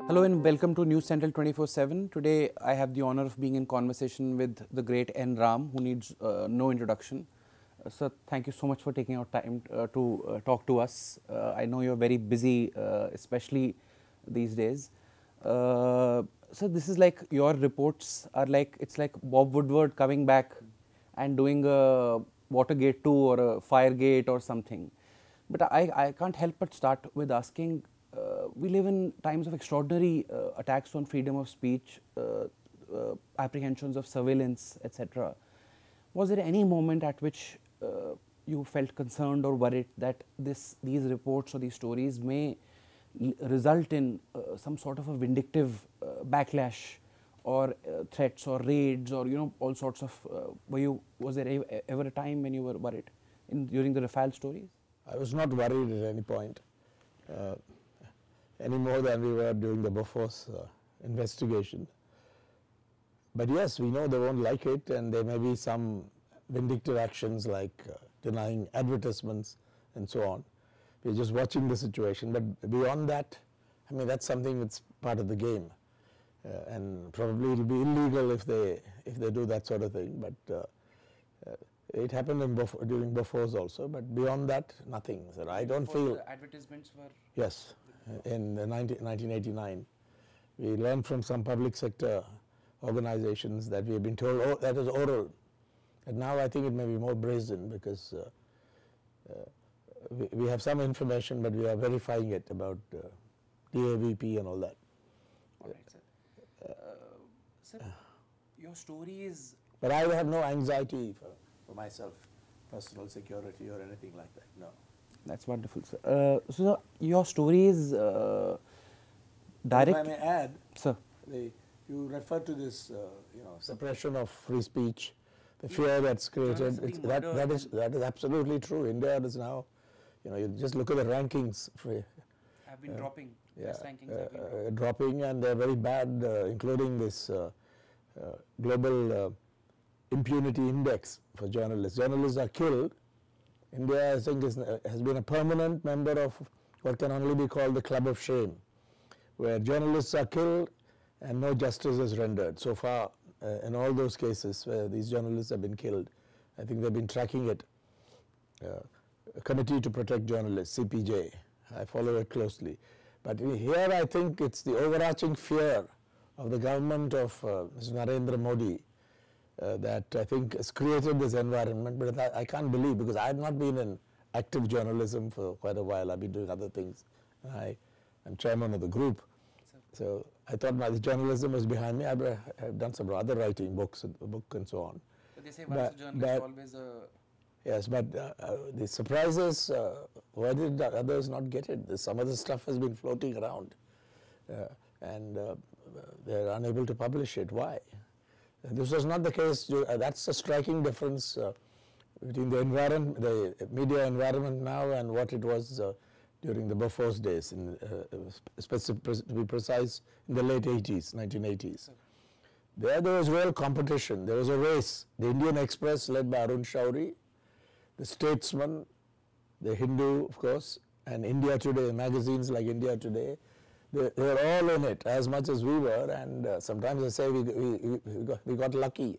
Hello and welcome to News Central 24/7. Today I have the honor of being in conversation with the great N. Ram, who needs no introduction. Sir, thank you so much for taking out time to talk to us. I know you're very busy, especially these days. So this is like your reports are like, it's like Bob Woodward coming back and doing a Watergate 2 or a Firegate or something. But I can't help but start with asking, we live in times of extraordinary attacks on freedom of speech, apprehensions of surveillance, etc. Was there any moment at which you felt concerned or worried that these reports or these stories may result in some sort of a vindictive backlash or threats or raids or all sorts of? Was there ever a time when you were worried during the Rafale stories? I was not worried at any point, any more than we were during the Bofors investigation. But yes, we know they won't like it, and there may be some vindictive actions like denying advertisements and so on. We're just watching the situation, but beyond that, I mean, that's something that's part of the game, and probably it'll be illegal if they do that sort of thing. But it happened during Bofors also, but beyond that, nothing. So I don't feel. The advertisements were. Yes, in 1989, we learned from some public sector organizations that we have been told, oh, that is oral. And now I think it may be more brazen because we have some information, but we are verifying it about DAVP and all that. All right, sir. Sir, your story is. But I have no anxiety for myself, personal security or anything like that, no. That's wonderful, sir. So your story is direct. If I may add, sir. You refer to this, suppression of free speech, the fear that's created. That is absolutely true. India is now, you just look at the rankings. Have been dropping. Yes, rankings have been dropping, and they're very bad, including this global impunity index for journalists. Journalists are killed. India, I think, has been a permanent member of what can only be called the Club of Shame, where journalists are killed and no justice is rendered. So far, in all those cases where these journalists have been killed, I think they've been tracking it. A Committee to Protect Journalists, CPJ, I follow it closely. But here I think it's the overarching fear of the government of Mr. Narendra Modi that I think has created this environment. But I can't believe, because I have not been in active journalism for quite a while. I've been doing other things. I'm chairman of the group. So I thought my journalism was behind me. I've done some other writing, books, a book and so on. But they say once a journalist, always a. Yes, but the surprise is, why did others not get it? Some of the stuff has been floating around, and they're unable to publish it. Why? This was not the case. That's a striking difference between the media environment now and what it was during the Bofors days, to be precise, in the late 80s, 1980s. There was real competition. There was a race. The Indian Express, led by Arun Shourie, the Statesman, the Hindu, of course, and India Today, magazines like India Today, they were all in it as much as we were, and sometimes I say we got lucky,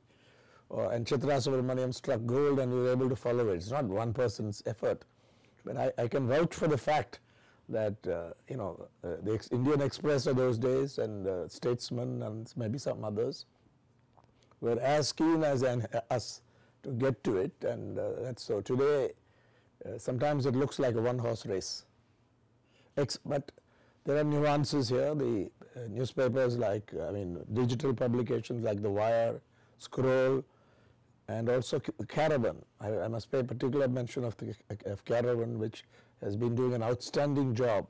and Chitra Subramaniam struck gold and we were able to follow it. It's not one person's effort, but I can vouch for the fact that the Indian Express of those days and Statesman and maybe some others were as keen as us to get to it, and that's so. Today, sometimes it looks like a one-horse race. But there are nuances here. The newspapers digital publications like The Wire, Scroll, and also Caravan. I must pay particular mention of Caravan, which has been doing an outstanding job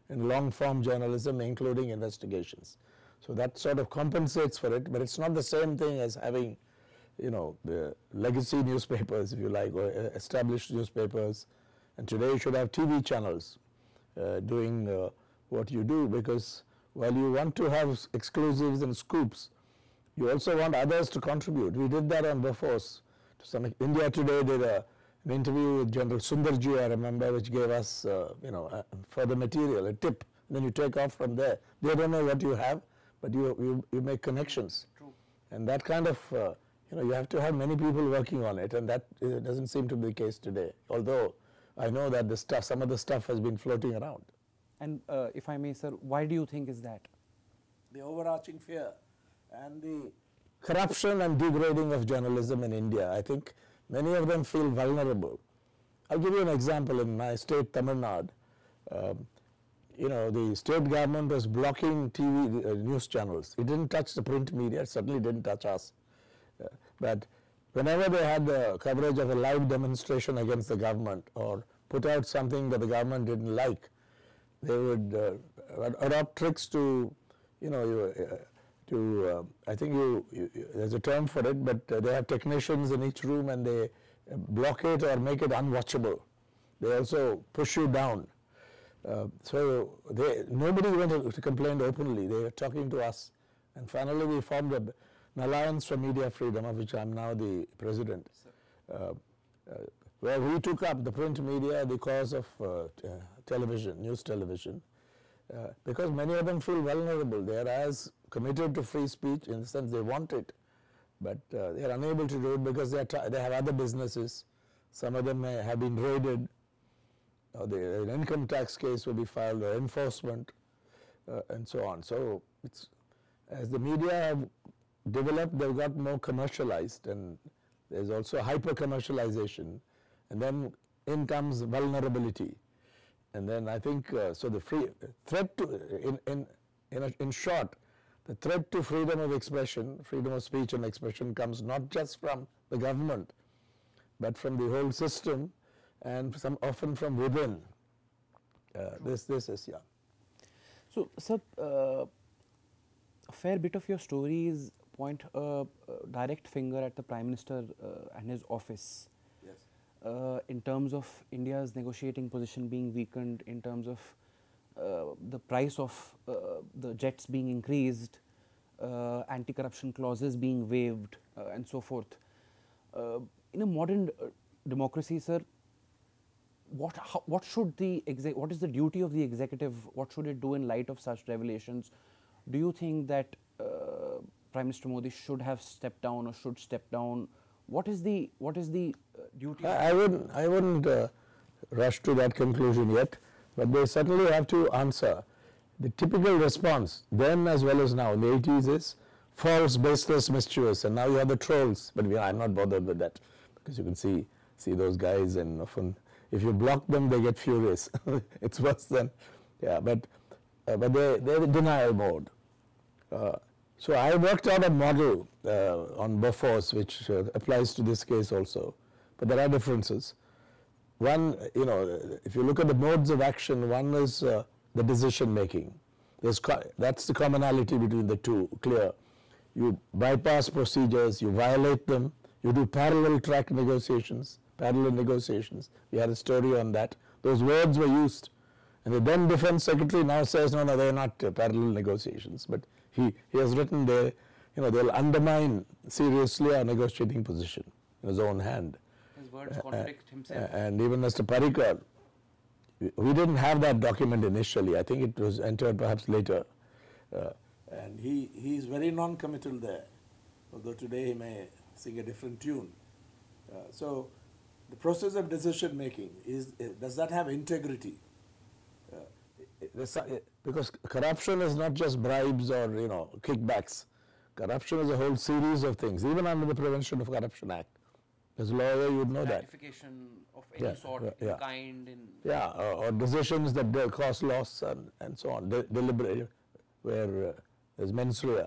in long-form journalism, including investigations. So that sort of compensates for it, but it's not the same thing as having, the legacy newspapers, if you like, or established newspapers. And today you should have TV channels doing what you do, because while you want to have exclusives and scoops, you also want others to contribute. We did that on Bofors. India Today did a an interview with General Sundarji, I remember, which gave us, further material, a tip. Then you take off from there. They don't know what you have, but you make connections. True. And that kind of, you have to have many people working on it, and that doesn't seem to be the case today. Although I know that some of the stuff has been floating around. And if I may, sir, why do you think is that? The overarching fear and the corruption and degrading of journalism in India. I think many of them feel vulnerable. I'll give you an example. In my state, Tamil Nadu, the state government was blocking TV news channels. It didn't touch the print media. It certainly didn't touch us. But whenever they had the coverage of a live demonstration against the government or put out something that the government didn't like, they would adopt tricks to, I think there's a term for it, but they have technicians in each room and they block it or make it unwatchable. They also push you down. So nobody went to complain openly. They were talking to us. And finally we formed an alliance for media freedom, of which I'm now the president, where we took up the print media, the cause of television, news television, because many of them feel vulnerable. They are as committed to free speech in the sense they want it, but they are unable to do it because they have other businesses. Some of them may have been raided, or an income tax case will be filed, or enforcement, and so on. So as the media have developed, they've got more commercialized, and there's also hyper-commercialization, and then in comes vulnerability. And then I think, so the threat to, in short, the threat to freedom of expression, freedom of speech and expression comes not just from the government, but from the whole system, and often from within. This is, yeah. So, sir, a fair bit of your stories point a direct finger at the Prime Minister and his office. Yes. In terms of India's negotiating position being weakened, in terms of the price of the jets being increased, anti-corruption clauses being waived, and so forth. In a modern democracy, sir, what is the duty of the executive? What should it do in light of such revelations? Do you think that Prime Minister Modi should have stepped down or should step down? What is the duty? I wouldn't rush to that conclusion yet, but they certainly have to answer. The typical response then as well as now in the 80s is false, baseless, mischievous, and now you have the trolls. But I'm not bothered with that, because you can see those guys, and often if you block them, they get furious. It's worse than, but they're in denial mode. So I worked out a model on Bofors, which applies to this case also, but there are differences. One, if you look at the modes of action, one is the decision making. That's the commonality between the two, clear. You bypass procedures, you violate them, you do parallel negotiations. We had a story on that. Those words were used. And the then Defense Secretary now says, no, they're not parallel negotiations. But he has written there, they'll undermine seriously our negotiating position in his own hand. His words contradict himself. And even Mr. Parrikar, we didn't have that document initially. I think it was entered perhaps later. And he is very non-committal there, although today he may sing a different tune. So the process of decision making, does that have integrity? Because corruption is not just bribes or kickbacks. Corruption is a whole series of things, even under the Prevention of Corruption Act. As a lawyer, you would know that. Gratification of any sort, in kind. Or decisions that cause loss and so on, deliberate, where there's mens rea.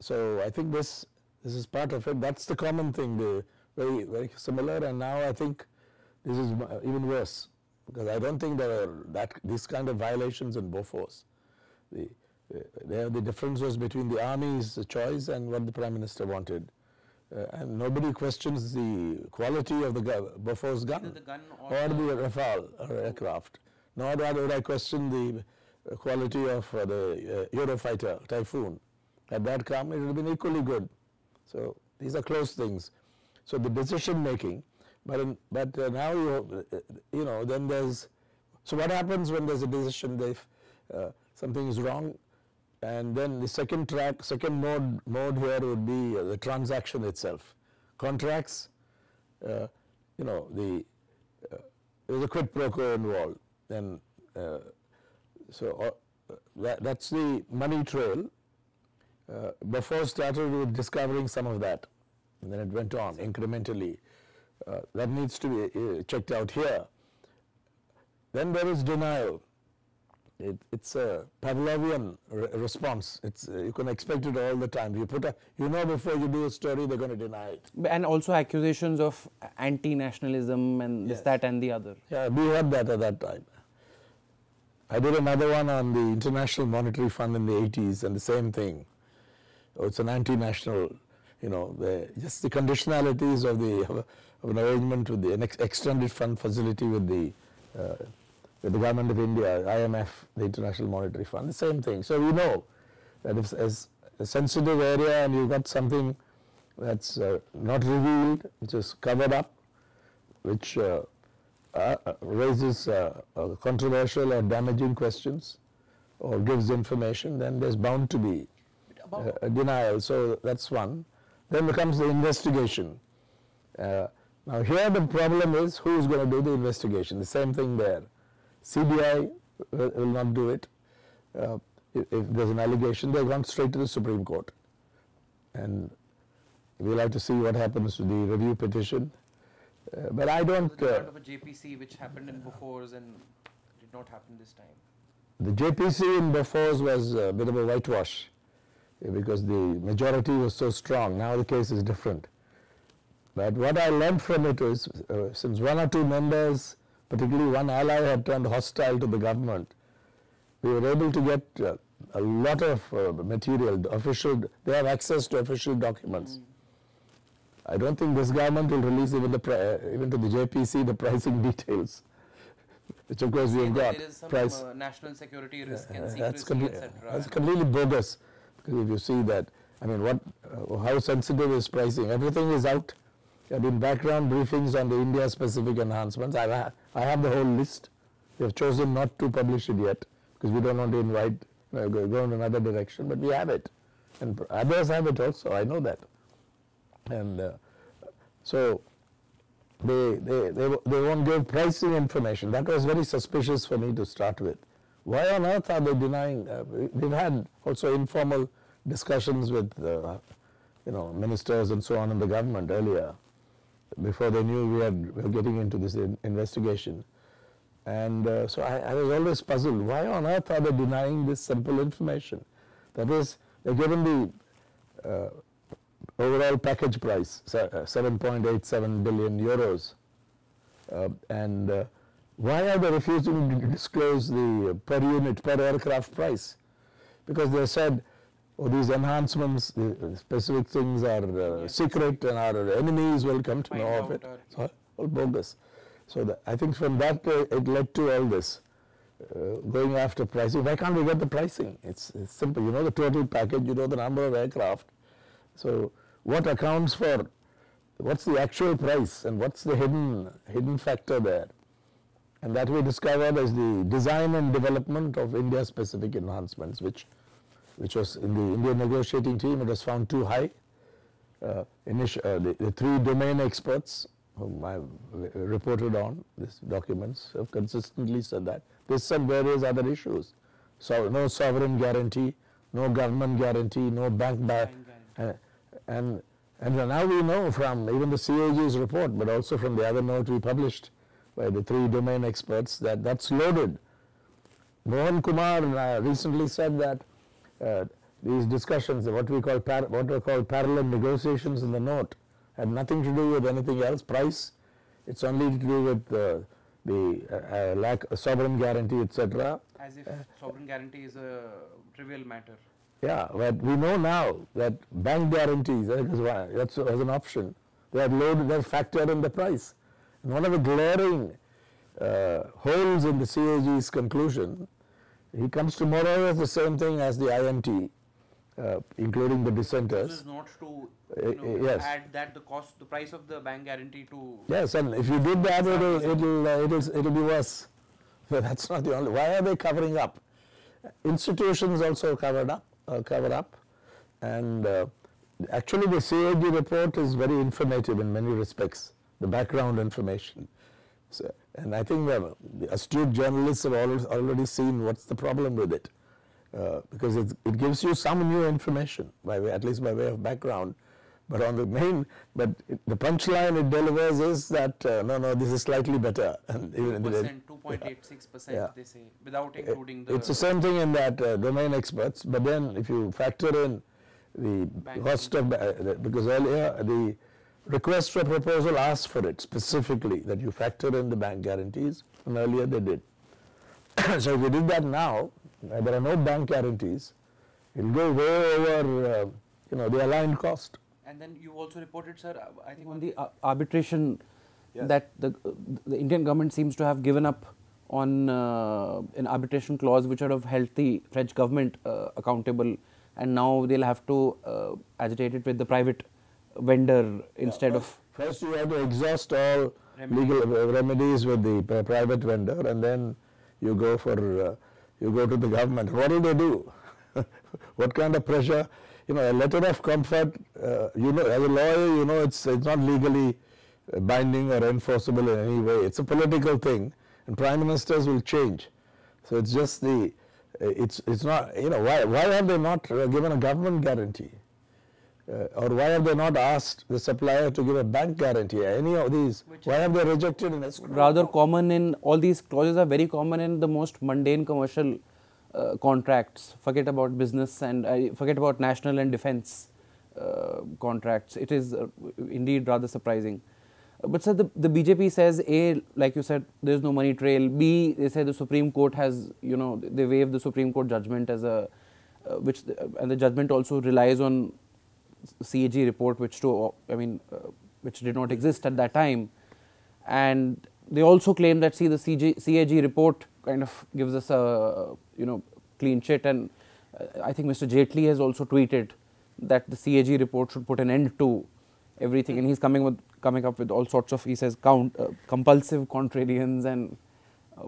So I think this is part of it. That's the common thing, very, very similar. And now I think this is even worse, because I don't think there are these kind of violations in Bofors. The difference was between the army's choice and what the Prime Minister wanted. And nobody questions the quality of the Bofors gun, or the Rafale aircraft. Nor would I question the quality of the Eurofighter Typhoon. Had that come, it would have been equally good. So these are close things. So the decision making, But now you know, then there's, so what happens when there's a decision that if something is wrong, and then the second mode here would be the transaction itself. Contracts, you know, there's a quid pro quo involved, and so that's the money trail. Before started with discovering some of that, and then it went on incrementally. That needs to be checked out here. Then there is denial. It's a Pavlovian response. You can expect it all the time. You know before you do a story, they're going to deny it. And also accusations of anti-nationalism and this, that and the other. Yeah, we had that at that time. I did another one on the International Monetary Fund in the 80s, and the same thing. Oh, it's an anti-national, you know, just the conditionalities of an arrangement with an extended fund facility with the government of India, IMF, the International Monetary Fund, the same thing. So we know that if as a sensitive area and you've got something that's not revealed, which is covered up, which raises controversial or damaging questions or gives information, then there's bound to be a denial. So that's one. Then becomes the investigation. Now here the problem is who is going to do the investigation. The same thing there. CBI will not do it. If there's an allegation, they've gone straight to the Supreme Court. And we'll have to see what happens to the review petition. But I don't... There was a lot of a JPC which happened in Bofors and did not happen this time. The JPC in Bofors was a bit of a whitewash because the majority was so strong. Now the case is different. But what I learned from it is, since one or two members, particularly one ally, had turned hostile to the government, we were able to get a lot of material, they have access to official documents. I don't think this government will release even to the JPC the pricing details, which of course we have got. There is some national security risk and secrecy, etc. That's completely bogus, because if you see that, I mean, how sensitive is pricing? Everything is out. There have been background briefings on the India-specific enhancements. I have the whole list. We have chosen not to publish it yet, because we don't want to go in another direction, but we have it. And others have it also, I know that. And so they won't give pricing information. That was very suspicious for me to start with. Why on earth are they denying? We've had also informal discussions with ministers and so on in the government earlier, before they knew we were getting into this investigation. And so I was always puzzled. Why on earth are they denying this simple information? That is, they're given the overall package price, 7.87 billion euros. And why are they refusing to disclose the per unit, per aircraft price? Because they said, oh, these enhancements, the specific things are secret and our enemies will come to know of it. So, all bogus. So I think from that it led to all this, going after pricing. Why can't we get the pricing? It's simple. You know the total package, you know the number of aircraft. So what accounts for, what's the actual price and what's the hidden factor there? And that we discovered as the design and development of India-specific enhancements, which was in the Indian negotiating team, it was found too high. The three domain experts whom I reported on these documents have consistently said that. This and various other issues. So no sovereign guarantee, no government guarantee, no bank and now we know from even the CAG's report, but also from the other note we published by the three domain experts, that that's loaded. Mohan Kumar recently said that these discussions, what we call parallel negotiations in the note, had nothing to do with anything else, price. It's only to do with the lack of sovereign guarantee, etc. As if sovereign guarantee is a trivial matter. Yeah, but we know now that bank guarantees, that's as an option, they have loaded, they have factored in the price. And one of the glaring holes in the CAG's conclusion, he comes to more or less the same thing as the IMT including the dissenters. This is not to yes. add that the price of the bank guarantee to. Yes, and if you did that, it'll be worse. But that's not the only. Why are they covering up? Institutions also cover up, and actually the CAG report is very informative in many respects. The background information. So, and I think the astute journalists have already seen what's the problem with it, because it gives you some new information, at least by way of background. But on the the punchline it delivers is that no, this is slightly better. 2.86%, they say, without including the. It's the same thing in that domain experts. But then if you factor in the cost of because earlier the request for proposal asked for it specifically, that you factor in the bank guarantees, and earlier they did. So if you did that now, there are no bank guarantees, it will go way over the aligned cost. And then you also reported, sir, I think on the arbitration, that the Indian government seems to have given up on an arbitration clause which would have held the French government accountable, and now they'll have to agitate it with the private vendor instead of. First you have to exhaust all legal remedies with the private vendor, and then you go to the government. What will they do? What kind of pressure? A letter of comfort, as a lawyer, it's not legally binding or enforceable in any way. It's a political thing, and prime ministers will change. So it's just it's not, why have they not given a government guarantee? Or why have they not asked the supplier to give a bank guarantee? Any of these, why have they rejected in escrow? Rather common in, all these clauses are very common in the most mundane commercial contracts. Forget about business and forget about national and defense contracts. It is indeed rather surprising. But sir, the BJP says, A, like you said, there is no money trail. B, they say the Supreme Court has, they waive the Supreme Court judgment as and the judgment also relies on CAG report, which did not exist at that time. And they also claim that, see, the CAG report kind of gives us a, clean sheet, and I think Mr. Jaitley has also tweeted that the CAG report should put an end to everything, and he's coming up with all sorts of, he says, compulsive contrarians and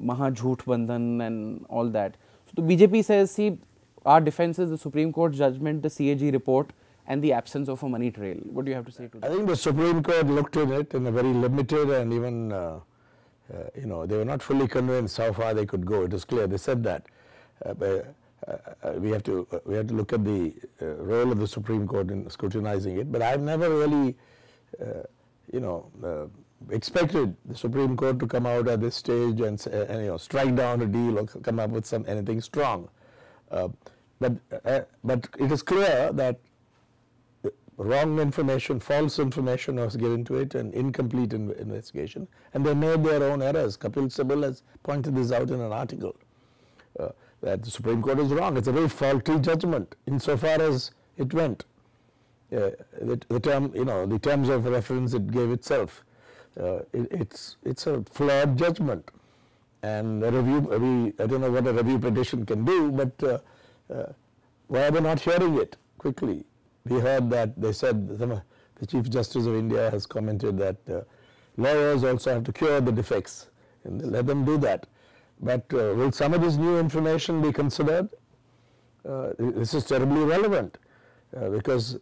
Maha Jhoot Bandhan and all that. So the BJP says, see, our defense is the Supreme Court judgment, the CAG report, and the absence of a money trail. What do you have to say to that? I think the Supreme Court looked at it in a very limited and even, they were not fully convinced how far they could go. It was clear. They said that. We have to look at the role of the Supreme Court in scrutinizing it. But I've never really, expected the Supreme Court to come out at this stage and strike down a deal or come up with anything strong. But it is clear that wrong information, false information was given to it, and incomplete investigation, and they made their own errors. Kapil Sibal has pointed this out in an article, that the Supreme Court is wrong. It's a very faulty judgment insofar as it went. The terms of reference it gave itself, it's a flawed judgment, and a review. I don't know what a review petition can do, but why are they not hearing it quickly? We heard that they said, the Chief Justice of India has commented that lawyers also have to cure the defects, and let them do that. But will some of this new information be considered? This is terribly relevant, because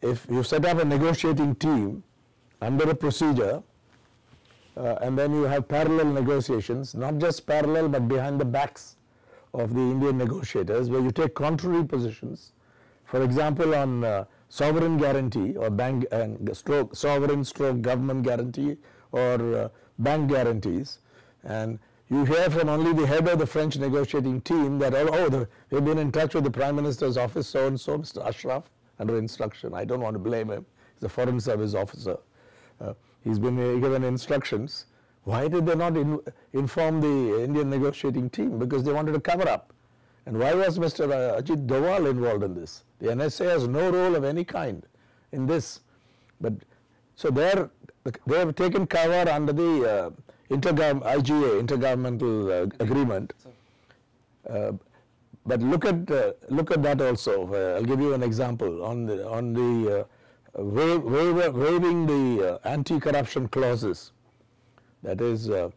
if you set up a negotiating team under a procedure, and then you have parallel negotiations, not just parallel but behind the backs of the Indian negotiators, where you take contrary positions. For example, on sovereign guarantee or bank sovereign stroke government guarantee or bank guarantees, and you hear from only the head of the French negotiating team that they've been in touch with the Prime Minister's office, so and so, Mr. Ashraf, under instruction. I don't want to blame him. He's a Foreign Service officer. He's been given instructions. Why did they not inform the Indian negotiating team? Because they wanted to cover up. And why was Mr. Ajit Doval involved in this? The NSA has no role of any kind in this. But so they have taken cover under the IGA, Intergovernmental Agreement. but look at that also. I'll give you an example on the waiving the anti-corruption clauses. That is, there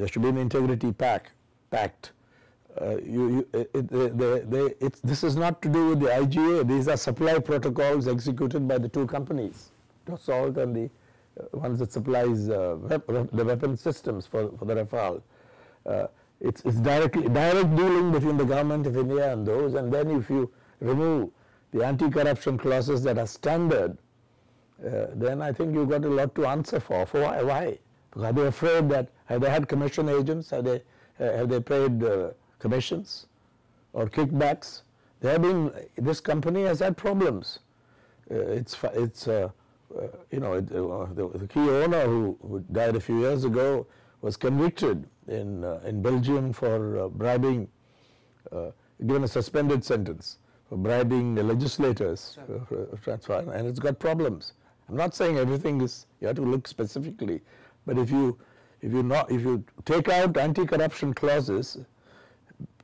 should be an integrity pact. This is not to do with the IGA. These are supply protocols executed by the two companies, Dassault and the ones that supplies the weapon systems for the Rafale. It's direct dealing between the government of India and those, and then if you remove the anti-corruption clauses that are standard, then I think you've got a lot to answer for. For why? Because are they afraid that, have they had commission agents? Have they paid commissions or kickbacks? This company has had problems. The key owner who died a few years ago was convicted in Belgium for bribing, given a suspended sentence for bribing the legislators transfer, and it's got problems. I'm not saying everything is, you have to look specifically, but if you take out anti-corruption clauses,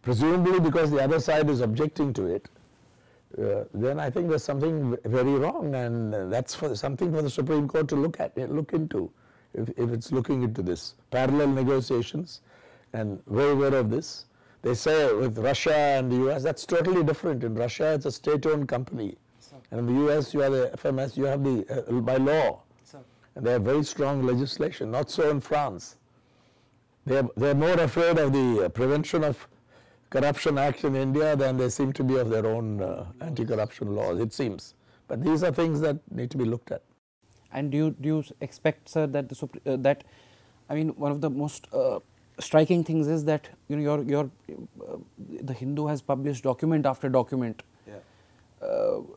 presumably because the other side is objecting to it, then I think there's something very wrong, and that's something for the Supreme Court to look into, if it's looking into this. Parallel negotiations and waiver of this. They say with Russia and the US, that's totally different. In Russia, it's a state-owned company. And in the US, you have the FMS, you have the, by law. And they have very strong legislation. Not so in France. They're more afraid of the Prevention of Corruption Act in India than they seem to be of their own anti-corruption laws, it seems. But these are things that need to be looked at. And do you expect, sir, that one of the most striking things is that the Hindu has published document after document,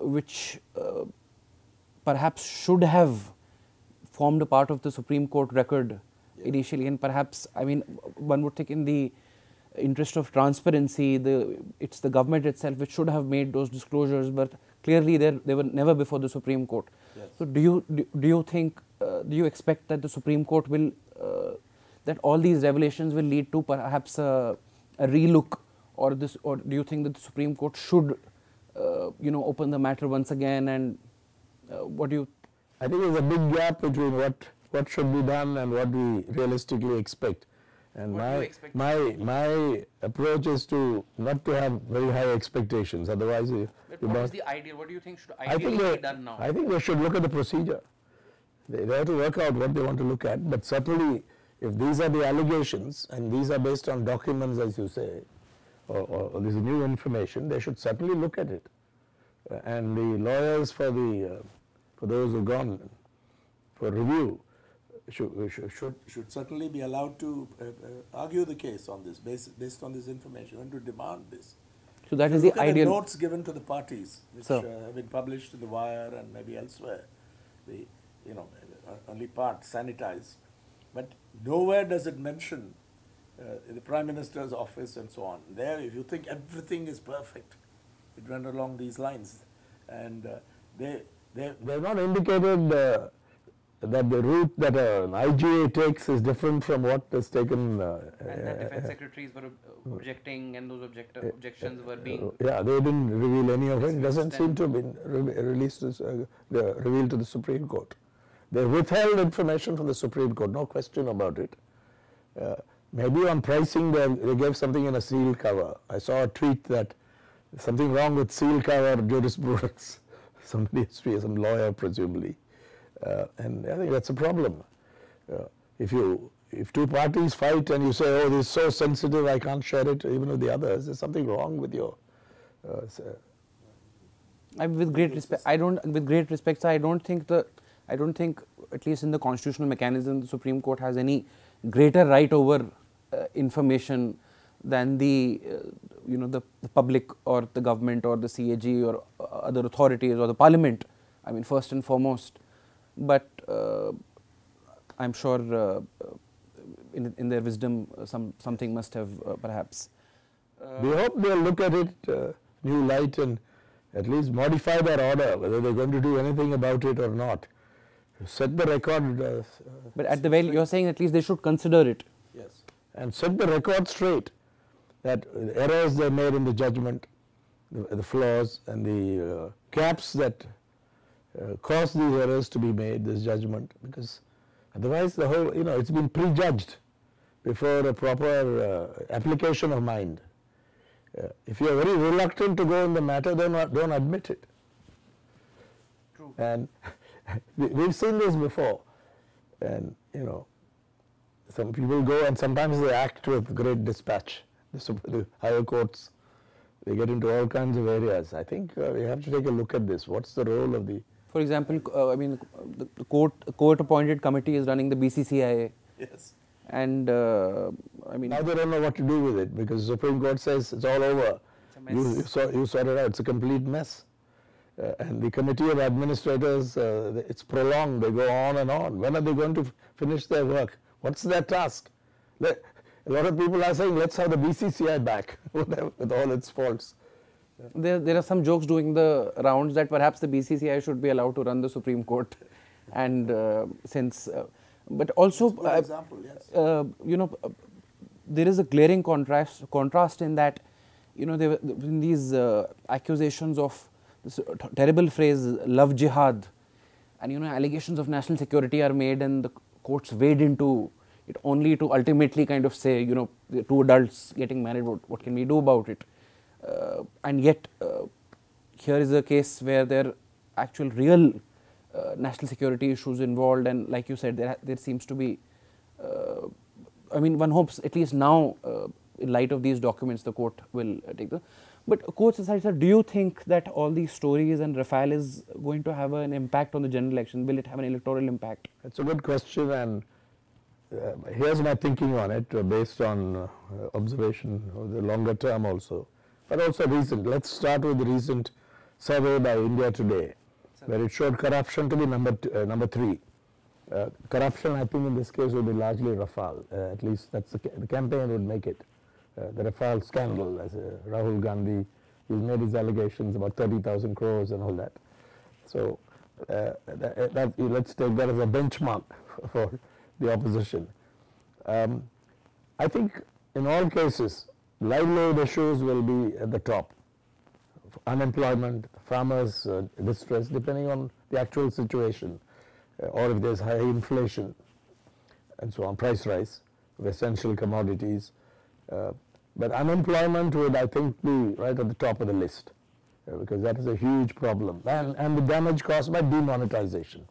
which perhaps should have formed a part of the Supreme Court record initially, and perhaps, one would think in the interest of transparency, it's the government itself which should have made those disclosures, but clearly they were never before the Supreme Court. Yes. So do you expect that the Supreme Court will, that all these revelations will lead to perhaps a relook, or do you think that the Supreme Court should, open the matter once again, and what do you? I think there's a big gap between what should be done and what we realistically expect. And my approach is not to have very high expectations. Otherwise, what is the ideal? What do you think should ideally be done now? I think they should look at the procedure. They have to work out what they want to look at. But certainly, if these are the allegations and these are based on documents, as you say, or this new information, they should certainly look at it. And the lawyers for those who've gone for review should certainly be allowed to argue the case on this, based on this information, and to demand this. So that is the ideal. The notes given to the parties, which have been published in the Wire and maybe elsewhere, only part sanitized, but nowhere does it mention the Prime Minister's office and so on. There, if you think everything is perfect, it went along these lines, and they've not indicated that the route that an IGA takes is different from what is taken. And that defense secretaries were objecting, and those objections were being. They didn't reveal any of it. It doesn't seem to have been revealed to the Supreme Court. They withheld information from the Supreme Court, no question about it. Maybe on pricing, they gave something in a seal cover. I saw a tweet that something wrong with seal cover jurisprudence. Somebody, some lawyer presumably. And I think that's a problem. If two parties fight and you say, oh, this is so sensitive, I can't share it even with the others, there's something wrong with your. With great respect, I don't think, at least in the constitutional mechanism, the Supreme Court has any greater right over information than the public or the government or the CAG or other authorities or the Parliament. First and foremost. But I'm sure in their wisdom something must have perhaps. We hope they'll look at it new light and at least modify their order, whether they're going to do anything about it or not. Set the record. But at the very, you're saying at least they should consider it. Yes. And set the record straight. that errors they made in the judgment, the flaws and the gaps that caused these errors to be made, this judgment, because otherwise the whole, it's been prejudged before a proper application of mind. If you are very reluctant to go in the matter, then don't admit it. True. And we've seen this before, and some people go and sometimes they act with great dispatch. The higher courts, they get into all kinds of areas. I think we have to take a look at this. What's the role of the... For example, the court-appointed committee is running the BCCIA. Yes. And now they don't know what to do with it, because the Supreme Court says it's all over. It's a mess. You sort it out. It's a complete mess. And the committee of administrators, it's prolonged. They go on and on. When are they going to finish their work? What's their task? A lot of people are saying, let's have the BCCI back with all its faults. There are some jokes doing the rounds that perhaps the BCCI should be allowed to run the Supreme Court, and but also example, yes. There is a glaring contrast in that there were in these accusations of this terrible phrase love jihad, and allegations of national security are made, and the courts wade into it only to ultimately kind of say, the two adults getting married, what can we do about it? And yet, here is a case where there are actual real national security issues involved, and like you said, there seems to be, one hopes at least now, in light of these documents, the court will take them. But court aside, sir, do you think that all these stories and Rafale is going to have an impact on the general election? Will it have an electoral impact? That's a good question, and here's my thinking on it, based on observation of the longer term also, but also recent. Let's start with the recent survey by India Today, where it showed corruption to be number 3. Corruption, I think in this case, will be largely Rafale. At least that's the campaign would make it. The Rafale scandal, as Rahul Gandhi, he made his allegations about 30,000 crores and all that. So let's take that as a benchmark for the opposition. I think in all cases, livelihood issues will be at the top. Unemployment, farmers' distress, depending on the actual situation, or if there's high inflation and so on, price rise of essential commodities. But unemployment would, I think, be right at the top of the list, because that is a huge problem. And the damage caused by demonetization.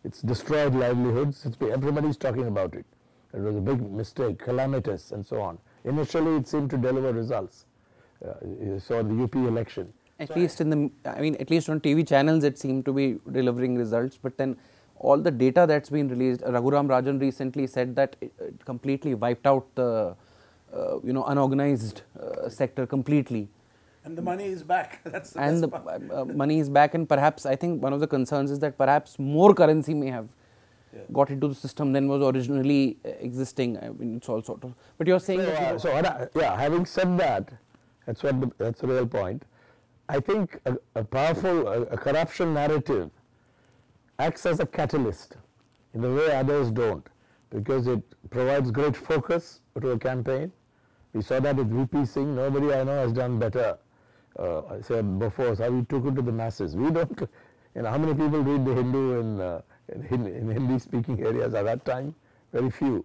It's destroyed livelihoods. Everybody's talking about it. It was a big mistake, calamitous and so on. Initially, it seemed to deliver results. You saw the UP election. At least on TV channels, it seemed to be delivering results. But then all the data that's been released, Raghuram Rajan recently said that it completely wiped out the unorganized sector completely. And the money is back. That's the and best part. the money is back, and perhaps I think one of the concerns is that perhaps more currency may have got into the system than was originally existing. It's all sort of. But you're saying having said that, that's the real point. I think a powerful corruption narrative acts as a catalyst in the way others don't, because it provides great focus to a campaign. We saw that with VP Singh. Nobody I know has done better. I said before, how we took it to the masses. We don't, how many people read the Hindu in Hindi-speaking areas at that time? Very few.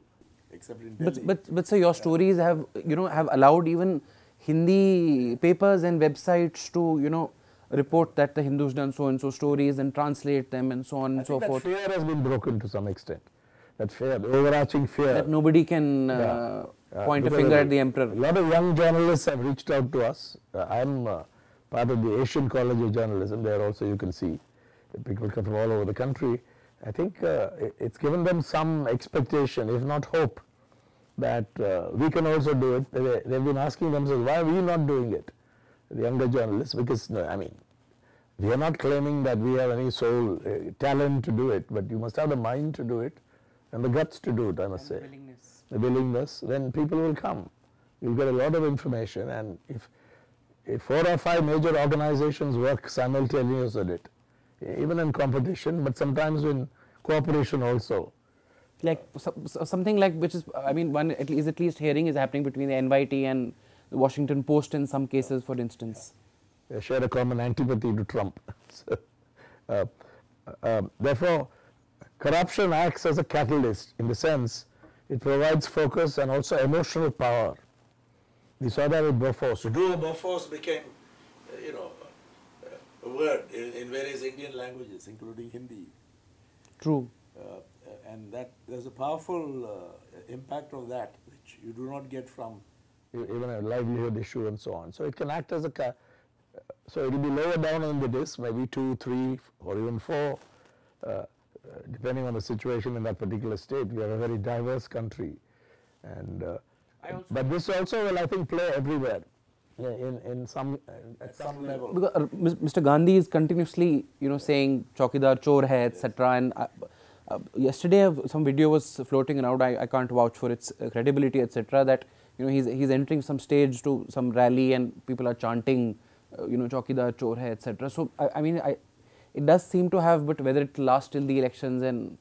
Except in Delhi. But so your stories have allowed even Hindi papers and websites to report that the Hindu's done so and so stories and translate them and so on and so forth. That fear has been broken to some extent. That fear, the overarching fear. That nobody can point a finger at the emperor. A lot of young journalists have reached out to us. I'm part of the Asian College of Journalism. There also you can see people come from all over the country. I think it's given them some expectation, if not hope, that we can also do it. They've been asking themselves, why are we not doing it? The younger journalists, because we are not claiming that we have any soul talent to do it, but you must have the mind to do it and the guts to do it, I must say. The willingness, then people will come. You'll get a lot of information, and if 4 or 5 major organizations work simultaneously on it, even in competition, but sometimes in cooperation also. Like something like, which is, one at least hearing is happening between the NYT and the Washington Post in some cases, for instance. They share a common antipathy to Trump. So, therefore, corruption acts as a catalyst in the sense it provides focus and also emotional power. We saw that with Bofors. To do a Bofors became, a word in various Indian languages, including Hindi. True. And that there's a powerful impact of that, which you do not get from even a livelihood issue and so on. So it can act as a, so it will be lower down on the list, maybe 2, 3, or even 4, depending on the situation in that particular state. We have a very diverse country, and but this also will, I think, play everywhere. In some at some level. Because Mr. Gandhi is continuously, saying "Chaukidar chor hai," etc. And yesterday, some video was floating around. I can't vouch for its credibility, etc. That he's entering some stage to some rally and people are chanting, "Chaukidar chor hai," etc. So I mean, it does seem to have, but whether it lasts till the elections, and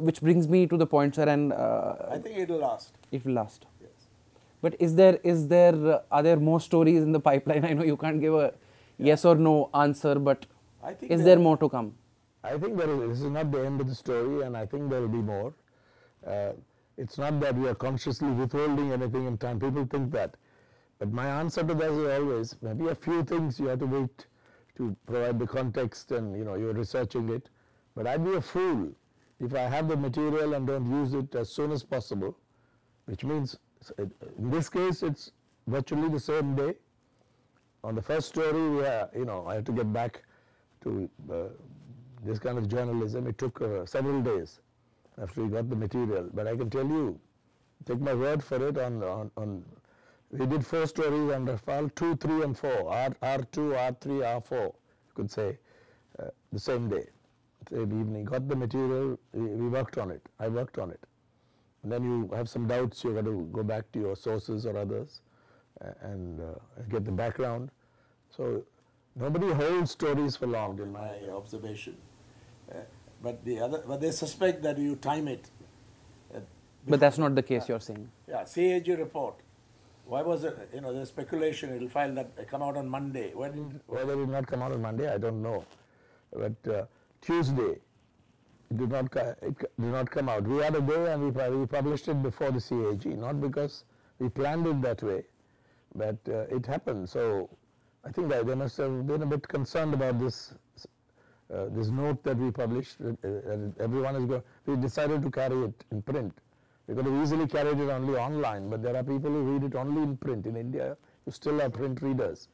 which brings me to the point, sir. And I think it will last. It will last. But are there more stories in the pipeline? I know you can't give a yes or no answer, but I think is there more to come? I think this is not the end of the story, and I think there will be more. It's not that we are consciously withholding anything in time. People think that. But my answer to that is always, maybe a few things you have to wait to provide the context, and you're researching it. But I'd be a fool if I have the material and don't use it as soon as possible, which means in this case, it's virtually the same day. On the first story, I had to get back to this kind of journalism. It took several days after we got the material. But I can tell you, take my word for it, we did 4 stories on Rafale, 2, 3, and 4, R2, R3, R4, you could say, the same day, same evening. Got the material, we worked on it, I worked on it. And then you have some doubts, you got to go back to your sources or others and get the background. So nobody holds stories for long, in my observation. But they suspect that you time it. But that's not the case, you're saying. Yeah, CAG report. Why was it? There's speculation. It will file that come out on Monday. Whether it will not come out on Monday, I don't know. But Tuesday. It did not come out. We had a day and we published it before the CAG, not because we planned it that way, but it happened. So I think that they must have been a bit concerned about this note that we published. Everyone is going. We decided to carry it in print. We could have easily carried it only online, but there are people who read it only in print. In India, you still have print readers,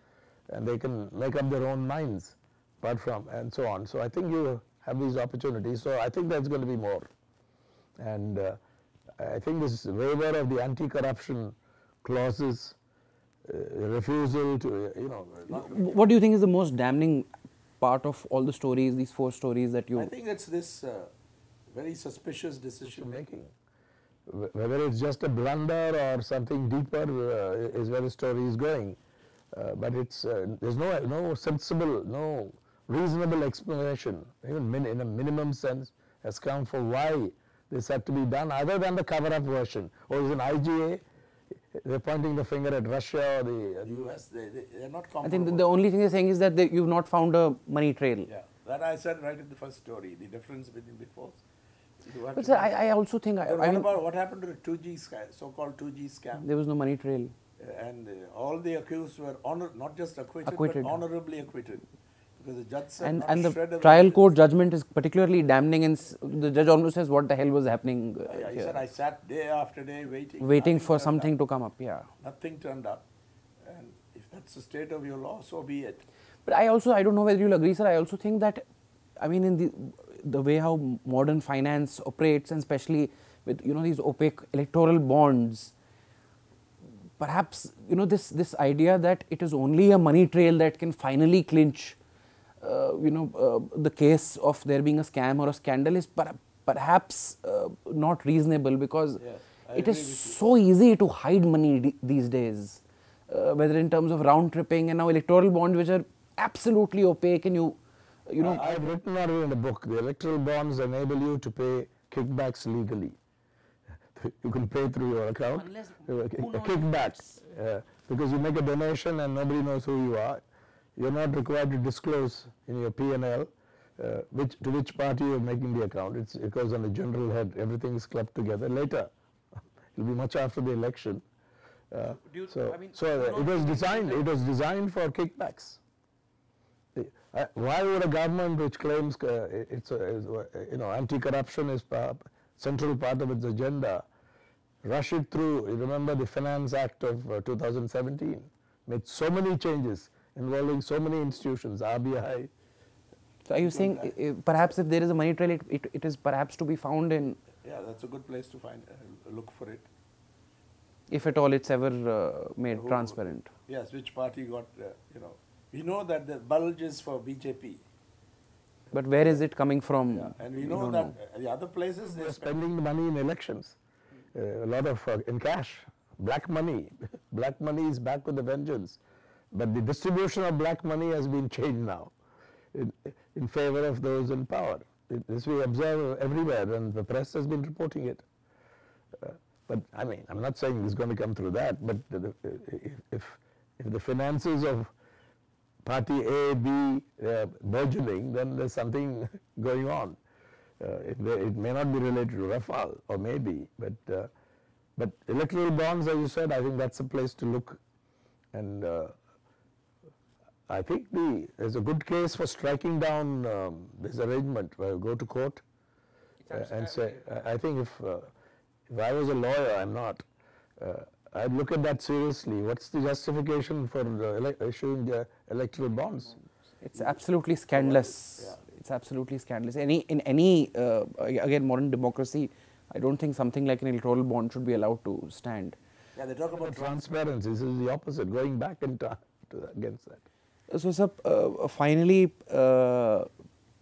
and they can make up their own minds, apart from and so on. So I think you have these opportunities. So I think there's going to be more. And I think this waiver of the anti-corruption clauses, refusal to, What do you think is the most damning part of all the stories, these 4 stories that you... I think it's this very suspicious decision making. Whether it's just a blunder or something deeper is where the story is going. But it's there's no sensible, no reasonable explanation, even in a minimum sense, has come for why this had to be done, other than the cover-up version. Or is an IGA, they're pointing the finger at Russia or the US, they're not comparable. I think the only thing they're saying is that you've not found a money trail. Yeah, that I said right in the first story, the difference between before. But sir, I also think... what happened to the 2G scam, so-called 2G scam? There was no money trail. And all the accused were not just acquitted, but honorably acquitted. Because the judge said and the trial court judgment is particularly damning, and the judge almost says, what the hell was happening he said, I sat day after day waiting. Waiting for something to come up, yeah. Nothing turned up. And if that's the state of your law, so be it. But I don't know whether you'll agree, sir, I also think that, I mean, in the way how modern finance operates, and especially with, these opaque electoral bonds, perhaps, this idea that it is only a money trail that can finally clinch the case of there being a scam or a scandal is perhaps not reasonable, because it is so easy to hide money these days, whether in terms of round tripping and now electoral bonds, which are absolutely opaque, and I've written about it in the book. The electoral bonds enable you to pay kickbacks legally. You can pay through your account. Kickbacks. because you make a donation and nobody knows who you are. You're not required to disclose in your P&L to which party you're making the account. It goes on the general head. Everything is clubbed together. Later, it'll be much after the election. It was designed. It was designed for kickbacks. Why would a government which claims anti-corruption is central part of its agenda rush it through? You remember the Finance Act of 2017 made so many changes involving so many institutions, RBI. So are you saying perhaps if there is a money trail, it is perhaps to be found in? Yeah, that's a good place to find, look for it. If at all it's ever made transparent. Yes, which party got, we know that the bulge is for BJP. But where is it coming from? Yeah, and we know that the other places they're spending the money in elections. A lot of in cash, black money. Black money is back with a vengeance. But the distribution of black money has been changed now in favor of those in power. This we observe everywhere, and the press has been reporting it. But I mean, I'm not saying it's going to come through that, but if the finances of party A, B burgeoning, then there's something going on. It may not be related to Rafale, or maybe, but electoral bonds, as you said, I think that's a place to look. And I think there's a good case for striking down this arrangement where you go to court and say, I think if I was a lawyer, I'm not, I'd look at that seriously. What's the justification for issuing the electoral bonds? It's absolutely scandalous. Yeah. It's absolutely scandalous. In any again, modern democracy, I don't think something like an electoral bond should be allowed to stand. Yeah, they talk about transparency. This is the opposite, going back in time against that. So, sir, finally, to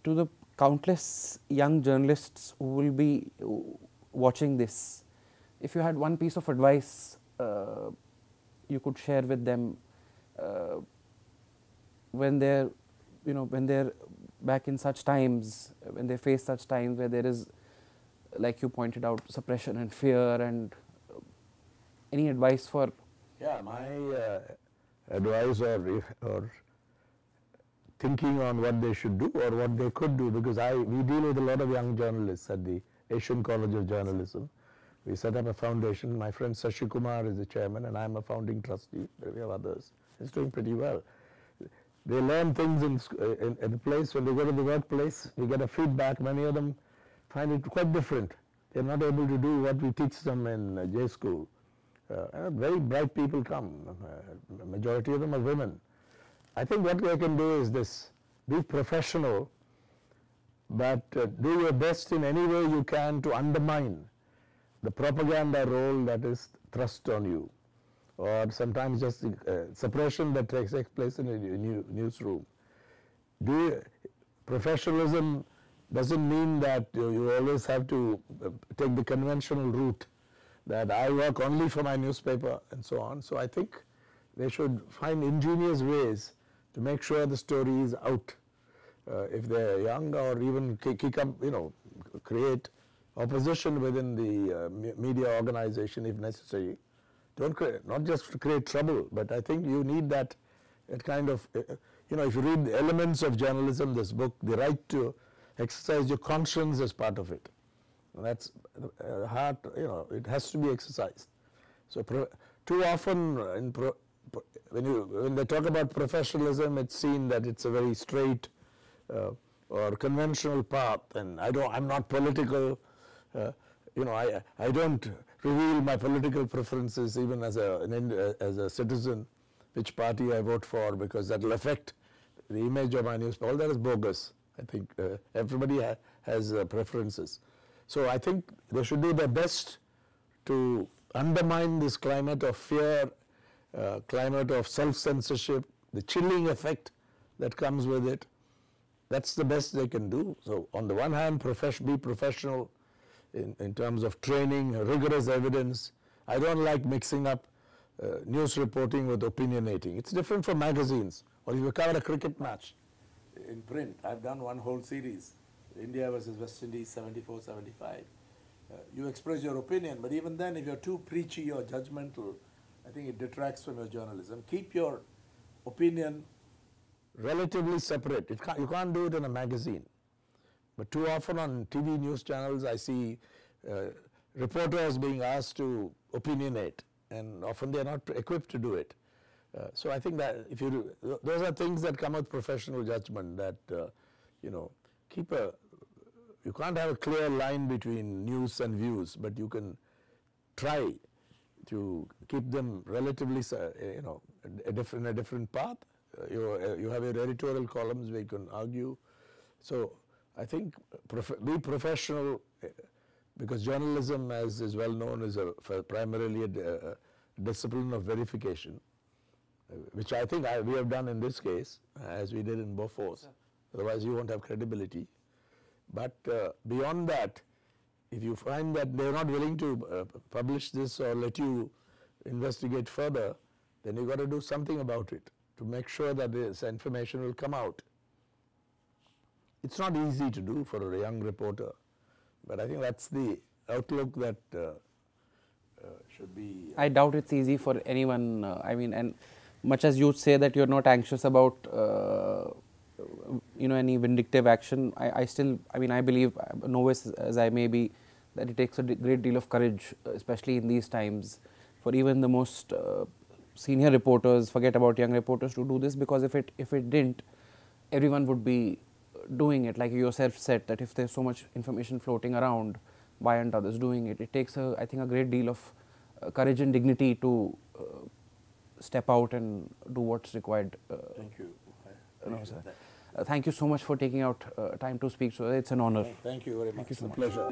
the countless young journalists who will be watching this, if you had one piece of advice you could share with them when they're, when they're back in such times, when they face such times where there is, like you pointed out, suppression and fear, and any advice for? Yeah, my advice or thinking on what they should do or what they could do, because we deal with a lot of young journalists at the Asian College of Journalism. We set up a foundation. My friend Sashi Kumar is the chairman, and I'm a founding trustee. We have others. It's doing pretty well. They learn things in the place. When they go to the workplace, we get a feedback. Many of them find it quite different. They're not able to do what we teach them in J school. Very bright people come. Majority of them are women. I think what they can do is this: be professional, but do your best in any way you can to undermine the propaganda role that is thrust on you, or sometimes just the suppression that takes place in a newsroom. Professionalism doesn't mean that you always have to take the conventional route, that I work only for my newspaper and so on. So I think they should find ingenious ways to make sure the story is out. If they're young, or even create opposition within the media organization if necessary. Not just to create trouble, but I think you need that kind of, if you read the Elements of Journalism, this book, the right to exercise your conscience as part of it. And that's hard, it has to be exercised. So too often when they talk about professionalism, it's seen that it's a very straight or conventional path, and I'm not political. I don't reveal my political preferences even as a citizen, which party I vote for, because that will affect the image of my newspaper. All that is bogus. I think everybody has preferences. So I think they should do their best to undermine this climate of fear, climate of self-censorship, the chilling effect that comes with it. That's the best they can do. So on the one hand, be professional in terms of training, rigorous evidence. I don't like mixing up news reporting with opinionating. It's different from magazines, or if you cover a cricket match in print. I've done one whole series, India versus West Indies, 74-75. You express your opinion, but even then, if you're too preachy or judgmental, I think it detracts from your journalism. Keep your opinion relatively separate. You can't do it in a magazine. But too often on TV news channels, I see reporters being asked to opinionate, and often they are not equipped to do it. So I think that if you do, those are things that come with professional judgment. That you know, you can't have a clear line between news and views, but you can try to keep them relatively, you know, in a different path. You have your editorial columns where you can argue. So I think be professional, because journalism, as is well known, is primarily a discipline of verification, which I think we have done in this case, as we did in Bofors. Otherwise, you won't have credibility. But beyond that, if you find that they're not willing to publish this or let you investigate further, then you've got to do something about it to make sure that this information will come out. It's not easy to do for a young reporter, but I think that's the outlook that should be. I doubt it's easy for anyone. I mean, and much as you say that you're not anxious about, you know, any vindictive action, I still, I mean, I believe, novice as I may be, that it takes a great deal of courage, especially in these times, for even the most senior reporters, forget about young reporters, to do this, because if it didn't, everyone would be doing it. Like you yourself said, that if there's so much information floating around, why aren't others doing it? It takes, I think, a great deal of courage and dignity to step out and do what's required. Thank you. No, sir. Thank you so much for taking out time to speak. So it's an honor. Thank you very much. Thank you so much. Pleasure.